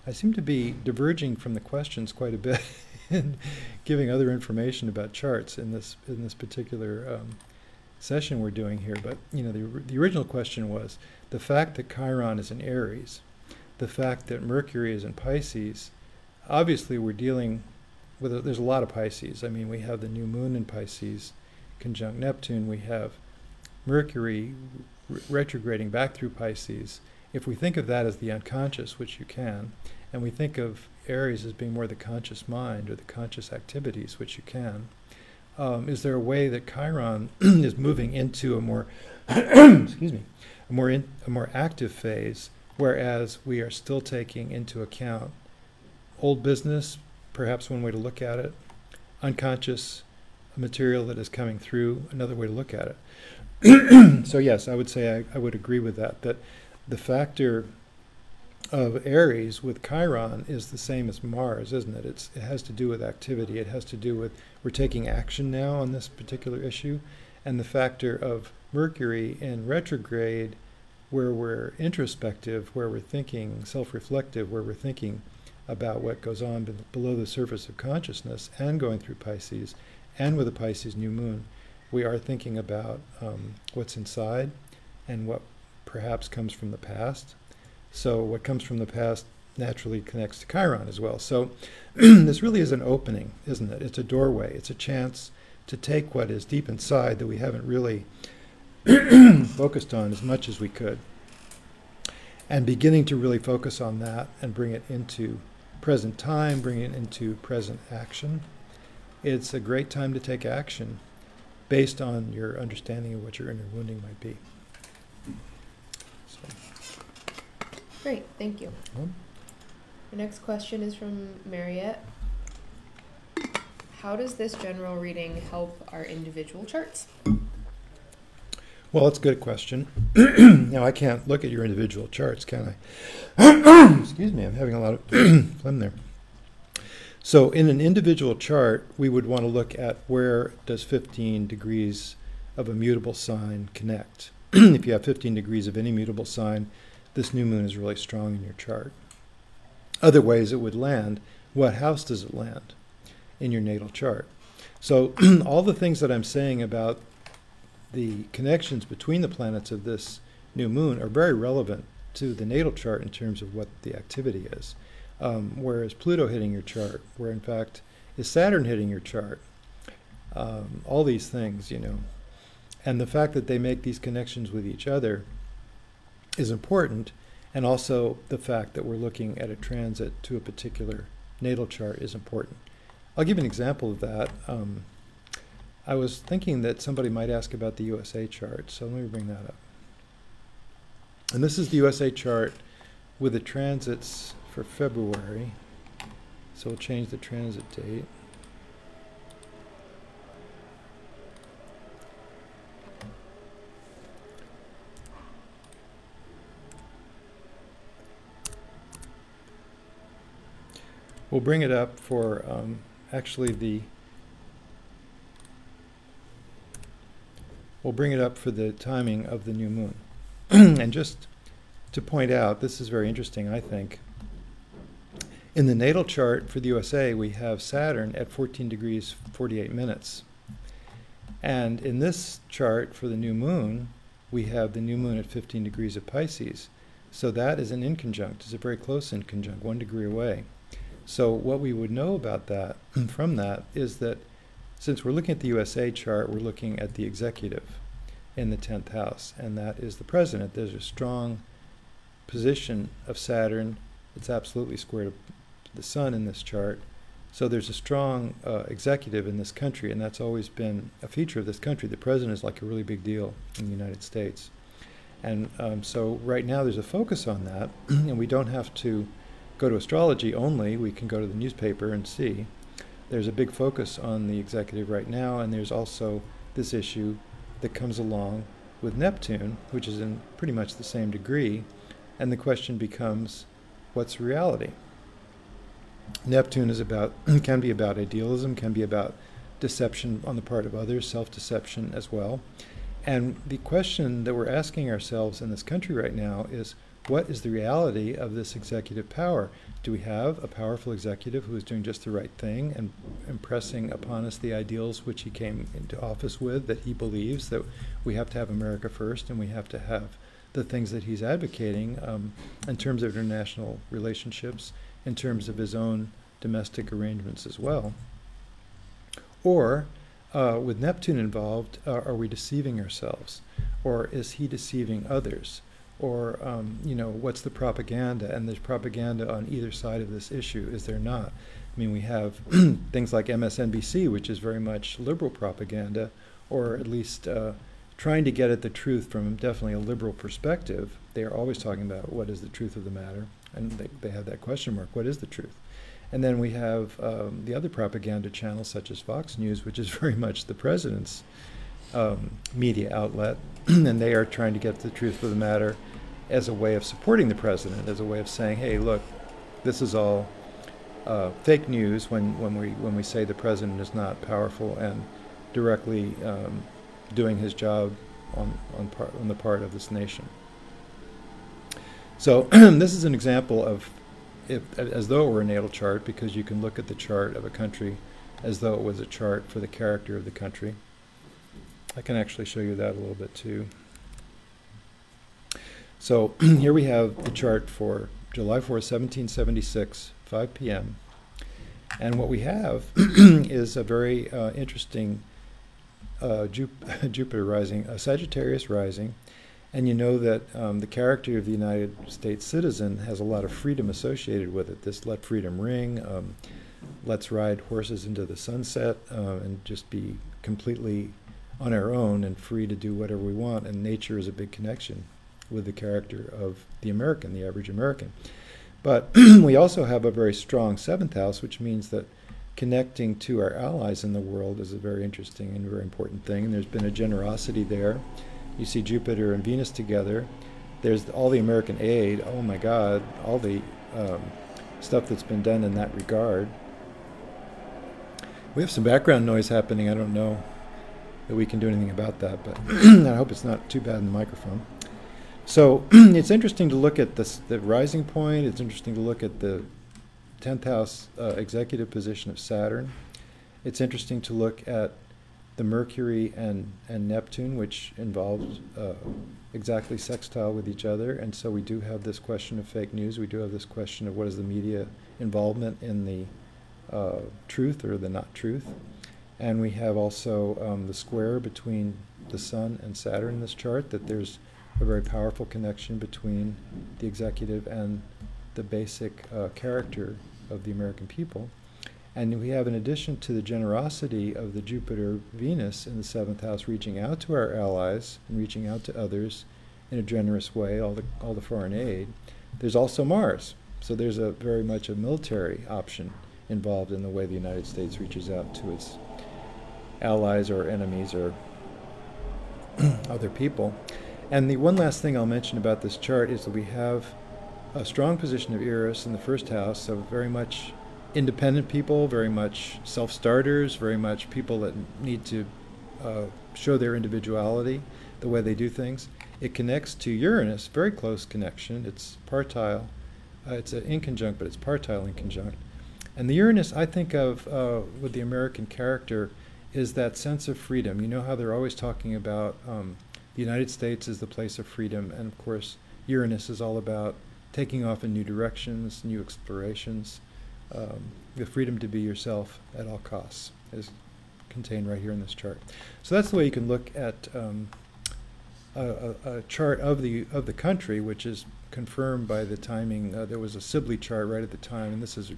I seem to be diverging from the questions quite a bit and giving other information about charts in this particular session we're doing here. But you know, the original question was the fact that Chiron is in Aries, the fact that Mercury is in Pisces. Obviously, we're dealing with there's a lot of Pisces. I mean, we have the new moon in Pisces, conjunct Neptune. We have Mercury retrograding back through Pisces. If we think of that as the unconscious, which you can, and we think of Aries as being more the conscious mind or the conscious activities, which you can, is there a way that Chiron is moving into a more, excuse me, a more active phase, whereas we are still taking into account old business, perhaps one way to look at it, unconscious material that is coming through, another way to look at it. So yes, I would say I would agree with that the factor of Aries with Chiron is the same as Mars, isn't it? It has to do with activity. It has to do with we're taking action now on this particular issue. And the factor of Mercury in retrograde, where we're introspective, where we're thinking, self-reflective, where we're thinking about what goes on below the surface of consciousness, and going through Pisces, and with a Pisces new moon, we are thinking about what's inside and what perhaps comes from the past. So what comes from the past naturally connects to Chiron as well. So this really is an opening, isn't it? It's a doorway. It's a chance to take what is deep inside that we haven't really focused on as much as we could, and beginning to really focus on that and bring it into present time, bring it into present action. It's a great time to take action based on your understanding of what your inner wounding might be. So. Great, thank you. The next question is from Mariette. How does this general reading help our individual charts? Well, that's a good question. Now, I can't look at your individual charts, can I? Excuse me, I'm having a lot of phlegm there. So in an individual chart, we would want to look at where does 15 degrees of a mutable sign connect. If you have 15 degrees of any mutable sign, this new moon is really strong in your chart. Other ways it would land, what house does it land in your natal chart? So all the things that I'm saying about the connections between the planets of this new moon are very relevant to the natal chart in terms of what the activity is. Whereas Pluto hitting your chart, where in fact is Saturn hitting your chart, all these things, you know. And the fact that they make these connections with each other is important, and also the fact that we're looking at a transit to a particular natal chart is important. I'll give you an example of that. I was thinking that somebody might ask about the USA chart, so let me bring that up. And this is the USA chart with the transits for February. So we'll change the transit date. We'll bring it up for we'll bring it up for the timing of the new moon. And just to point out, this is very interesting, I think. In the natal chart for the USA, we have Saturn at 14 degrees 48 minutes. And in this chart for the new moon, we have the new moon at 15 degrees of Pisces. So that is an inconjunct. It's a very close inconjunct, 1 degree away. So what we would know about that, from that, is that since we're looking at the USA chart, we're looking at the executive in the 10th house, and that is the president. There's a strong position of Saturn. It's absolutely square to the sun in this chart. So there's a strong executive in this country, and that's always been a feature of this country. The president is like a really big deal in the United States. And so right now there's a focus on that, and we don't have to go to astrology only. We can go to the newspaper and see. there's a big focus on the executive right now, and there's also this issue that comes along with Neptune, which is in pretty much the same degree, and the question becomes, what's reality? Neptune is can be about idealism, can be about deception on the part of others, self-deception as well. And the question that we're asking ourselves in this country right now is, what is the reality of this executive power? Do we have a powerful executive who is doing just the right thing and impressing upon us the ideals which he came into office with, that he believes that we have to have America first and we have to have the things that he's advocating in terms of international relationships, in terms of his own domestic arrangements as well? Or, with Neptune involved, are we deceiving ourselves? Or is he deceiving others? Or, what's the propaganda? And there's propaganda on either side of this issue, is there not? I mean, we have things like MSNBC, which is very much liberal propaganda, or at least trying to get at the truth from definitely a liberal perspective. They are always talking about what is the truth of the matter, and they have that question mark, what is the truth? And then we have the other propaganda channels, such as Fox News, which is very much the president's media outlet, and they are trying to get the truth of the matter as a way of supporting the president, as a way of saying, hey, look, this is all fake news when we say the president is not powerful and directly doing his job on the part of this nation. So this is an example of as though it were a natal chart, because you can look at the chart of a country as though it was a chart for the character of the country. I can actually show you that a little bit too. So here we have the chart for July 4th, 1776, 5 p.m. And what we have is a very interesting Jupiter rising, a Sagittarius rising. And you know that the character of the United States citizen has a lot of freedom associated with it. This let freedom ring, let's ride horses into the sunset and just be completely on our own and free to do whatever we want. And nature is a big connection with the character of the American, the average American. But we also have a very strong 7th house, which means that connecting to our allies in the world is a very interesting and very important thing. And there's been a generosity there. You see Jupiter and Venus together. There's all the American aid. Oh my God, all the stuff that's been done in that regard. We have some background noise happening. I don't know that we can do anything about that, but I hope it's not too bad in the microphone. So it's interesting to look at the rising point. It's interesting to look at the 10th house executive position of Saturn. It's interesting to look at the Mercury and Neptune, which involves exactly sextile with each other. And so we do have this question of fake news. We do have this question of what is the media involvement in the truth or the not truth. And we have also the square between the Sun and Saturn in this chart, that there's a very powerful connection between the executive and the basic character of the American people. And we have, in addition to the generosity of the Jupiter-Venus in the 7th house reaching out to our allies and reaching out to others in a generous way, all the foreign aid, there's also Mars. So there's a very much a military option involved in the way the United States reaches out to its allies or enemies or other people. And the one last thing I'll mention about this chart is that we have a strong position of Eris in the 1st house, so very much independent people, very much self-starters, very much people that need to show their individuality, the way they do things. It connects to Uranus, very close connection. It's partile. It's an inconjunct, but it's partile inconjunct. And the Uranus, I think of with the American character, is that sense of freedom. You know how they're always talking about the United States is the place of freedom, and of course Uranus is all about taking off in new directions, new explorations. The freedom to be yourself at all costs is contained right here in this chart. So that's the way you can look at a chart of the country, which is confirmed by the timing. There was a Sibley chart right at the time, and this is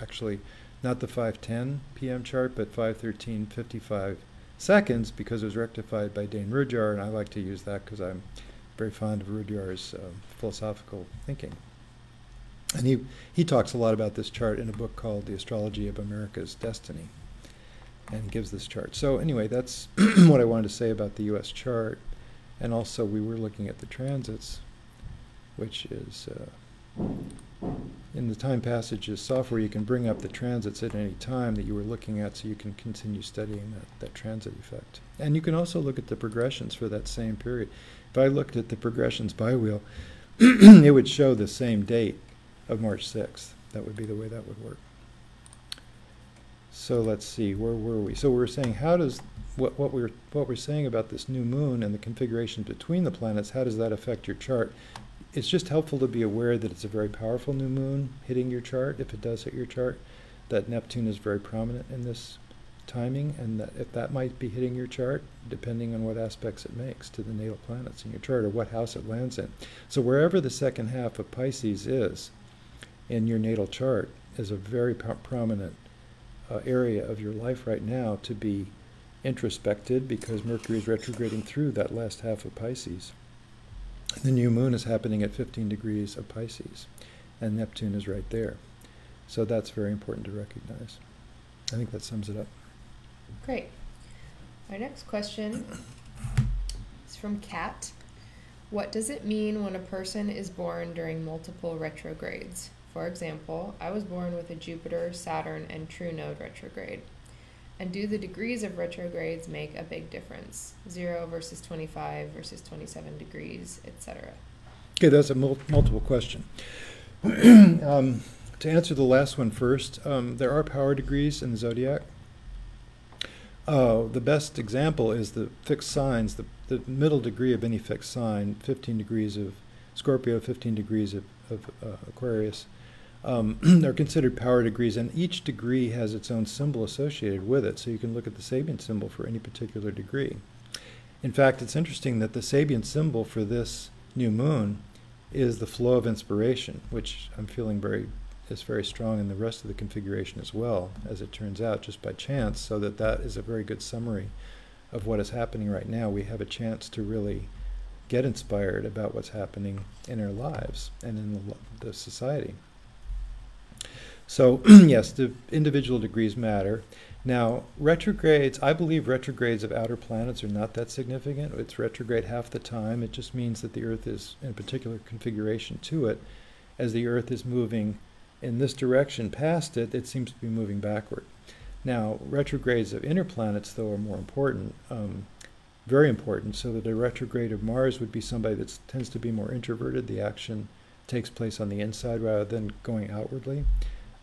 actually not the 5:10 p.m. chart, but 5:13:55 seconds, because it was rectified by Dane Rudyard, and I like to use that because I'm very fond of Rudyard's philosophical thinking. And he talks a lot about this chart in a book called The Astrology of America's Destiny. And he gives this chart. So anyway, that's what I wanted to say about the U.S. chart. And also we were looking at the transits, which is in the time passages software, you can bring up the transits at any time that you were looking at, so you can continue studying that transit effect. And you can also look at the progressions for that same period. If I looked at the progressions by wheel, it would show the same date of March 6th. That would be the way that would work. So let's see, where were we? So we were saying, how does what we're saying about this new moon and the configuration between the planets, how does that affect your chart? It's just helpful to be aware that it's a very powerful new moon hitting your chart, if it does hit your chart, that Neptune is very prominent in this timing, and that if that might be hitting your chart, depending on what aspects it makes to the natal planets in your chart or what house it lands in. So wherever the second half of Pisces is in your natal chart is a very prominent area of your life right now to be introspected, because Mercury is retrograding through that last half of Pisces. The new moon is happening at 15 degrees of Pisces, and Neptune is right there. So that's very important to recognize. I think that sums it up. Great. Our next question is from Kat. What does it mean when a person is born during multiple retrogrades? For example, I was born with a Jupiter, Saturn, and True Node retrograde. And do the degrees of retrogrades make a big difference? 0 versus 25 versus 27 degrees, etc. Okay, that's a multiple question. To answer the last one first, there are power degrees in the zodiac. The best example is the fixed signs, the middle degree of any fixed sign, 15 degrees of Scorpio, 15 degrees of Aquarius, are considered power degrees, and each degree has its own symbol associated with it, so you can look at the Sabian symbol for any particular degree. In fact, it's interesting that the Sabian symbol for this new moon is the flow of inspiration, which I'm feeling is very strong in the rest of the configuration as well, as it turns out, just by chance, so that is a very good summary of what is happening right now. We have a chance to really get inspired about what's happening in our lives and in the society. So, yes, the individual degrees matter. Now, retrogrades, I believe retrogrades of outer planets are not that significant. It's retrograde half the time. It just means that the Earth is in a particular configuration to it. As the Earth is moving in this direction past it, it seems to be moving backward. Now, retrogrades of inner planets, though, are more important, very important, so that a retrograde of Mars would be somebody that tends to be more introverted. The action takes place on the inside rather than going outwardly.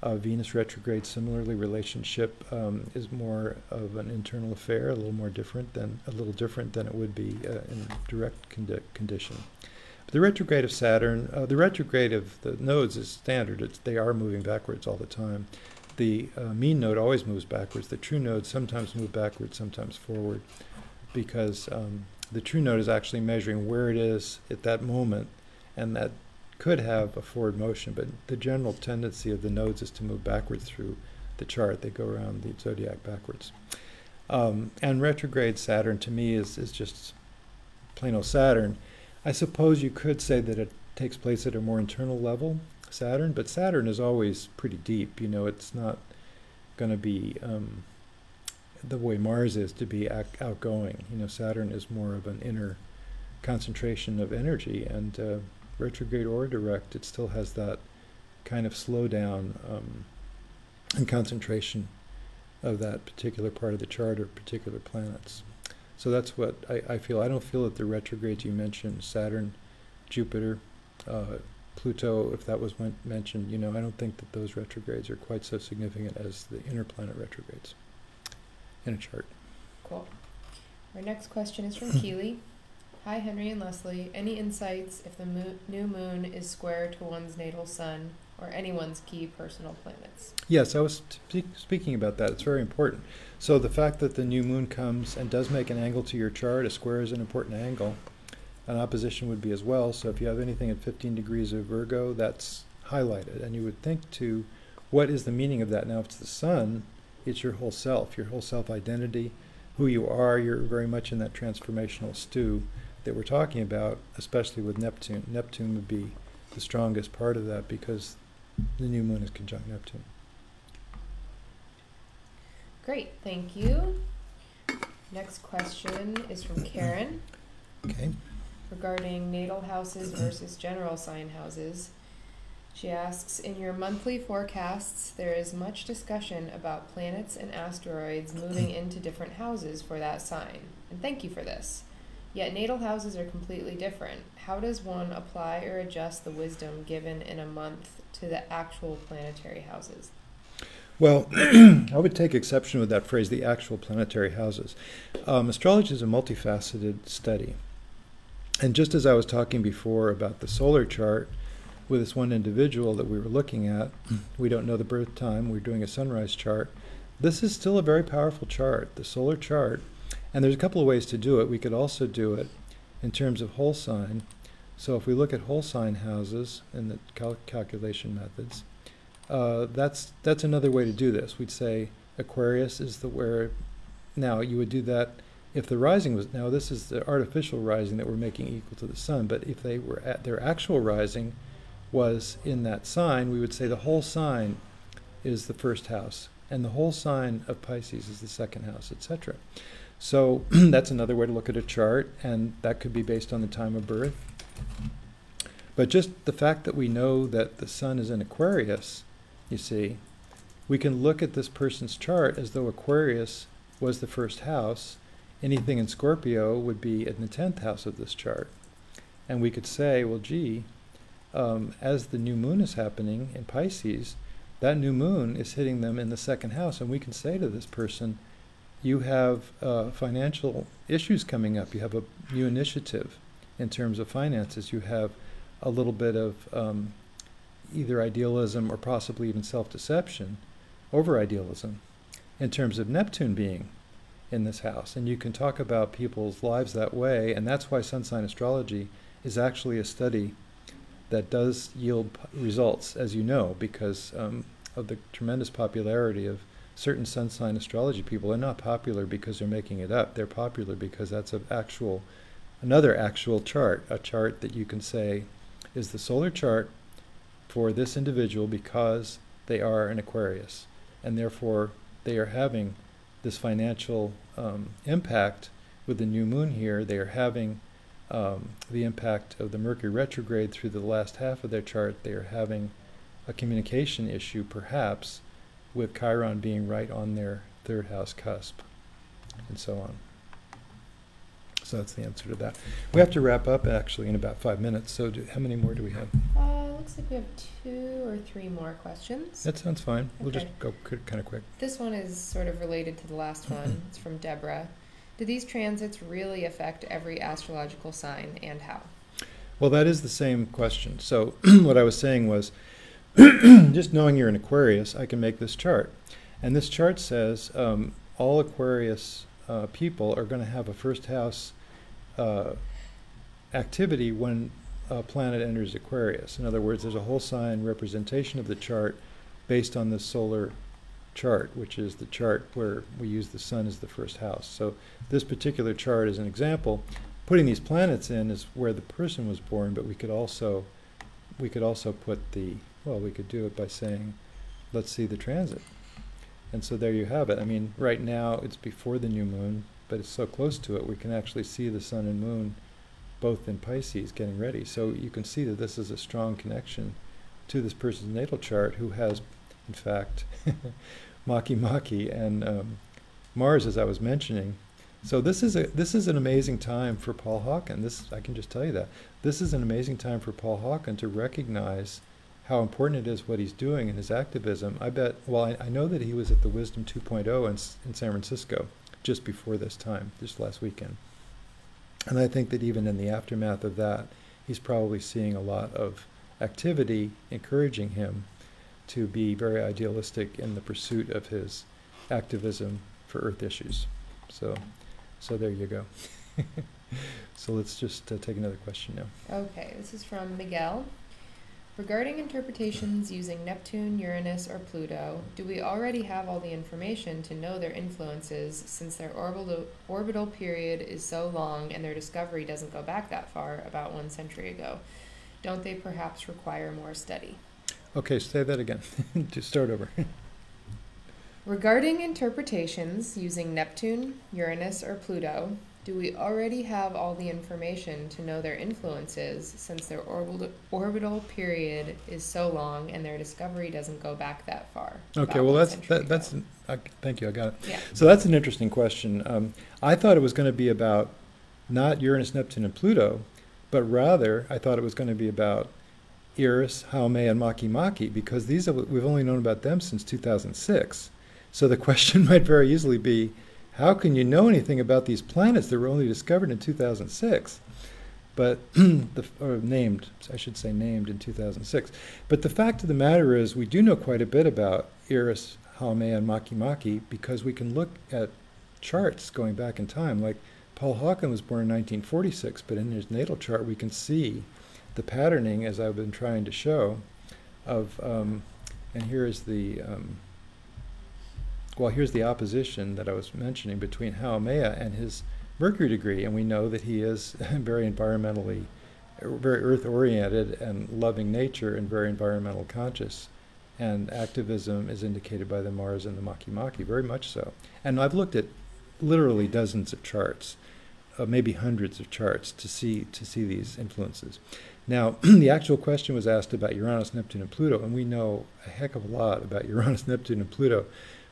Venus retrograde, similarly, relationship is more of an internal affair, a little different than it would be in direct condition. But the retrograde of Saturn, the retrograde of the nodes is standard. They are moving backwards all the time. The mean node always moves backwards. The true nodes sometimes move backwards, sometimes forward, because the true node is actually measuring where it is at that moment, and that could have a forward motion, but the general tendency of the nodes is to move backwards through the chart. They go around the zodiac backwards. And retrograde Saturn, to me, is just plain old Saturn. I suppose you could say that it takes place at a more internal level, Saturn, but Saturn is always pretty deep. You know, it's not going to be the way Mars is, to be outgoing. You know, Saturn is more of an inner concentration of energy, and retrograde or direct, it still has that kind of slowdown and concentration of that particular part of the chart or particular planets. So that's what I feel. I don't feel that the retrogrades you mentioned, Saturn, Jupiter, Pluto, if that was mentioned, you know, I don't think that those retrogrades are quite so significant as the inner planet retrogrades in a chart. Cool. Our next question is from Keely. Hi, Henry and Leslie. Any insights if the new moon is square to one's natal sun or anyone's key personal planets? Yes, I was speaking about that. It's very important. So the fact that the new moon comes and does make an angle to your chart, a square is an important angle. An opposition would be as well. So if you have anything at 15 degrees of Virgo, that's highlighted. And you would think to, what is the meaning of that? Now, if it's the sun, it's your whole self identity, who you are. You're very much in that transformational stew that we're talking about, especially with Neptune. Neptune would be the strongest part of that, because the new moon is conjunct Neptune. Great, thank you. Next question is from Karen. Okay. Regarding natal houses versus general sign houses. She asks, in your monthly forecasts, there is much discussion about planets and asteroids moving into different houses for that sign. And thank you for this. Yet natal houses are completely different. How does one apply or adjust the wisdom given in a month to the actual planetary houses? Well, I would take exception with that phrase, the actual planetary houses. Astrology is a multifaceted study. And just as I was talking before about the solar chart with this one individual that we were looking at, we don't know the birth time, we're doing a sunrise chart. This is still a very powerful chart, the solar chart. And there's a couple of ways to do it. We could also do it in terms of whole sign. So if we look at whole sign houses and the calculation methods, that's another way to do this. We'd say Aquarius is now you would do that if the rising was, now this is the artificial rising that we're making equal to the sun, but if they were at their actual rising was in that sign, we would say the whole sign is the first house, and the whole sign of Pisces is the second house, etc. So that's another way to look at a chart, and that could be based on the time of birth. But just the fact that we know that the sun is in Aquarius, you see, we can look at this person's chart as though Aquarius was the first house. Anything in Scorpio would be in the 10th house of this chart. And we could say, well, gee, as the new moon is happening in Pisces, that new moon is hitting them in the second house. And we can say to this person, you have financial issues coming up. You have a new initiative in terms of finances. You have a little bit of either idealism or possibly even self-deception, over-idealism, in terms of Neptune being in this house. And you can talk about people's lives that way, and that's why sun sign astrology is actually a study that does yield results, as you know, because of the tremendous popularity of certain sun sign astrology people. They're not popular because they're making it up. They're popular because that's another actual chart, a chart that you can say is the solar chart for this individual because they are an Aquarius, and therefore they are having this financial impact with the new moon here. They are having the impact of the Mercury retrograde through the last half of their chart. They are having a communication issue, perhaps, with Chiron being right on their third house cusp, and so on. So that's the answer to that. We have to wrap up, actually, in about 5 minutes. So how many more do we have? Looks like we have 2 or 3 more questions. That sounds fine. Okay. We'll just go kind of quick. This one is sort of related to the last one. It's from Deborah. Do these transits really affect every astrological sign, and how? Well, that is the same question. So what I was saying was, just knowing you're an Aquarius, I can make this chart. And this chart says all Aquarius people are going to have a first house activity when a planet enters Aquarius. In other words, there's a whole sign representation of the chart based on the solar chart, which is the chart where we use the sun as the first house. So this particular chart is an example. Putting these planets in is where the person was born, but we could also put we could do it by saying, let's see the transit. And so there you have it. I mean, right now it's before the new moon, but it's so close to it, we can actually see the sun and moon both in Pisces getting ready. So you can see that this is a strong connection to this person's natal chart, who has, in fact, Maki and Mars, as I was mentioning. So this is an amazing time for Paul Hawken. I can just tell you that. This is an amazing time for Paul Hawken to recognize how important it is what he's doing in his activism. I know that he was at the Wisdom 2.0 in San Francisco just before this time, just last weekend. And I think that even in the aftermath of that, he's probably seeing a lot of activity encouraging him to be very idealistic in the pursuit of his activism for Earth issues. So there you go. So let's just take another question now. Okay, this is from Miguel. Regarding interpretations using Neptune, Uranus, or Pluto, do we already have all the information to know their influences, since their orbital period is so long and their discovery doesn't go back that far, about 1 century ago? Don't they perhaps require more study? Okay, say that again. Just start over. Regarding interpretations using Neptune, Uranus, or Pluto, do we already have all the information to know their influences since their orbital period is so long and their discovery doesn't go back that far? Okay, well thank you, I got it. Yeah. So that's an interesting question. I thought it was going to be about not Uranus, Neptune, and Pluto, but rather I thought it was going to be about Eris, Haumea, and Makemake, because we've only known about them since 2006. So the question might very easily be, how can you know anything about these planets that were only discovered in 2006? But named in 2006. But the fact of the matter is, we do know quite a bit about Eris, Haumea, and Makemake because we can look at charts going back in time. Like Paul Hawken was born in 1946, but in his natal chart we can see the patterning, as I've been trying to show, of and here is the here's the opposition that I was mentioning between Haumea and his Mercury degree, and we know that he is very environmentally, very earth-oriented and loving nature and very environmental conscious, and activism is indicated by the Mars and the Makemake, very much so. And I've looked at literally dozens of charts, maybe hundreds of charts to see these influences. Now, the actual question was asked about Uranus, Neptune, and Pluto, and we know a heck of a lot about Uranus, Neptune, and Pluto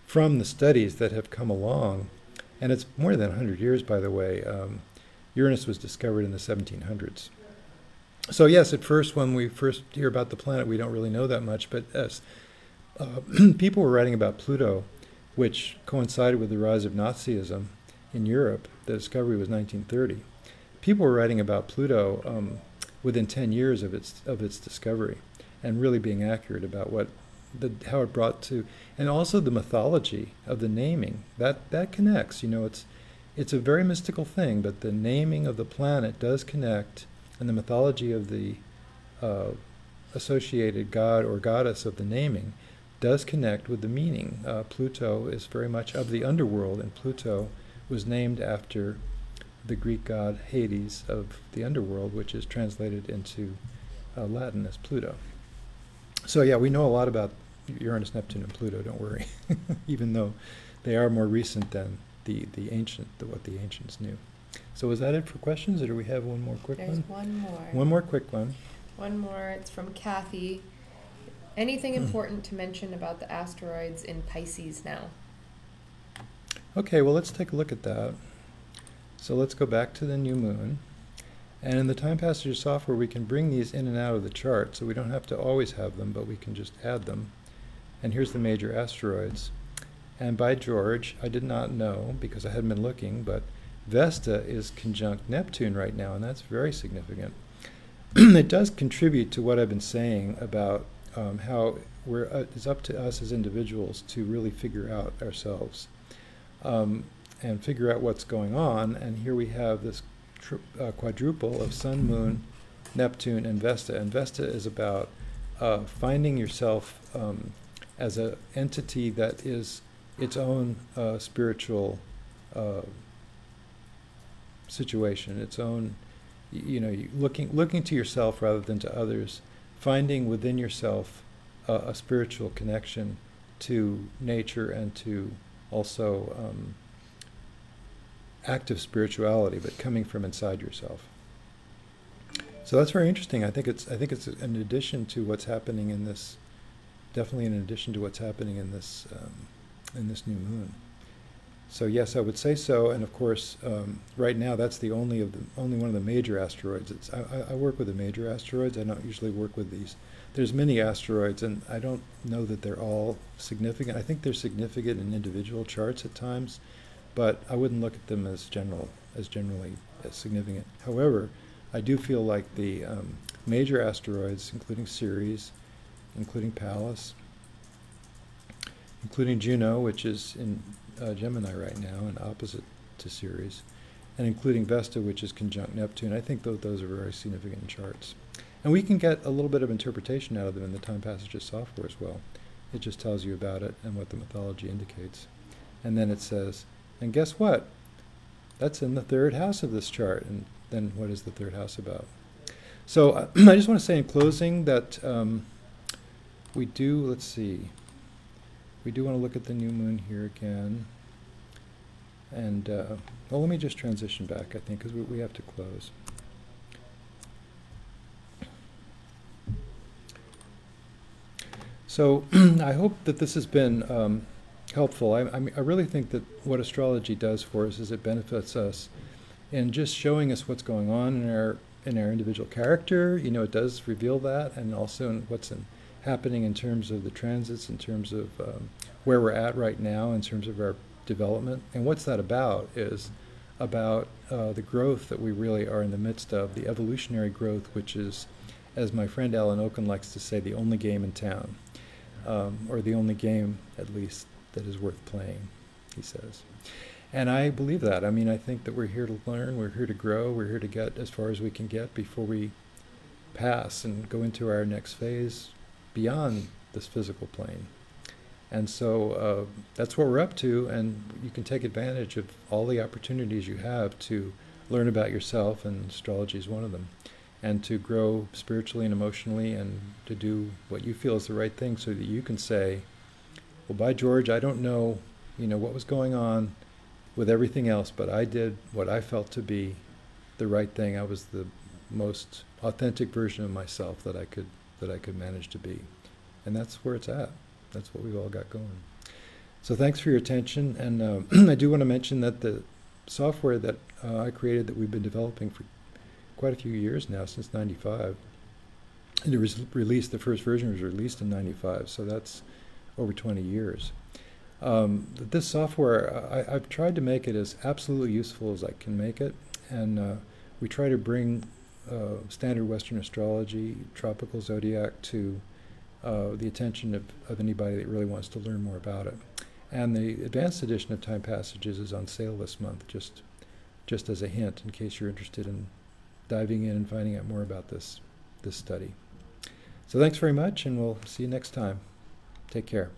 from the studies that have come along, and it's more than 100 years, by the way. Uranus was discovered in the 1700s. So yes, at first, when we first hear about the planet, we don't really know that much, but as people were writing about Pluto, which coincided with the rise of Nazism in Europe, the discovery was 1930. People were writing about Pluto within 10 years of its discovery, and really being accurate about how it brought to, and also the mythology of the naming that connects. You know, it's a very mystical thing, but the naming of the planet does connect, and the mythology of the associated god or goddess of the naming does connect with the meaning. Pluto is very much of the underworld, and Pluto was named after the Greek god Hades of the underworld, which is translated into Latin as Pluto. So yeah, we know a lot about Uranus, Neptune, and Pluto, don't worry, even though they are more recent than what the ancients knew. So is that it for questions, or do we have one more quick one? There's one more. One more quick one. One more. It's from Kathy. Anything important to mention about the asteroids in Pisces now? Okay, well, let's take a look at that. So let's go back to the new moon. And in the Time Passages software, we can bring these in and out of the chart, so we don't have to always have them, but we can just add them. And here's the major asteroids. And by George, I did not know, because I hadn't been looking, but Vesta is conjunct Neptune right now, and that's very significant. It does contribute to what I've been saying about how it's up to us as individuals to really figure out ourselves and figure out what's going on. And here we have this quadruple of Sun, Moon, Neptune, and Vesta. And Vesta is about finding yourself as an entity that is its own spiritual situation, its own, looking to yourself rather than to others, finding within yourself a spiritual connection to nature and to also active spirituality, but coming from inside yourself. So that's very interesting. I think it's in addition to what's happening in this, definitely in addition to what's happening in this new moon. So yes, I would say so. And of course, right now that's the only one of the major asteroids. I work with the major asteroids. I don't usually work with these. There's many asteroids, and I don't know that they're all significant. I think they're significant in individual charts at times, but I wouldn't look at them as generally as significant. However, I do feel like the major asteroids, including Ceres, including Pallas, including Juno, which is in Gemini right now and opposite to Ceres, and including Vesta, which is conjunct Neptune. I think those are very significant charts. And we can get a little bit of interpretation out of them in the Time Passages software as well. It just tells you about it and what the mythology indicates. And then it says, and guess what? That's in the third house of this chart. And then what is the third house about? So I just want to say in closing that we do, let's see, we do want to look at the new moon here again. And, well, let me just transition back, I think, because we have to close. So I hope that this has been helpful. I really think that what astrology does for us is it benefits us in just showing us what's going on in our individual character. You know, it does reveal that, and also in what's happening in terms of the transits, in terms of where we're at right now, in terms of our development. And what's that about is about the growth that we really are in the midst of, the evolutionary growth, which is, as my friend Alan Oken likes to say, the only game in town, or the only game, at least, that is worth playing, he says. And I believe that. I mean, I think that we're here to learn, we're here to grow, we're here to get as far as we can get before we pass and go into our next phase beyond this physical plane. And so that's what we're up to, and you can take advantage of all the opportunities you have to learn about yourself, and astrology is one of them, and to grow spiritually and emotionally, and to do what you feel is the right thing, so that you can say, well, by George, I don't know, what was going on with everything else, but I did what I felt to be the right thing. I was the most authentic version of myself that I could manage to be. And that's where it's at. That's what we've all got going. So thanks for your attention. And I do want to mention that the software that I created, that we've been developing for quite a few years now, since '95, and it was released, the first version was released in '95, so that's over 20 years. This software, I've tried to make it as absolutely useful as I can make it, and we try to bring standard Western astrology, tropical zodiac, to the attention of anybody that really wants to learn more about it. And the advanced edition of Time Passages is on sale this month, just as a hint, in case you're interested in diving in and finding out more about this study. So thanks very much, and we'll see you next time. Take care.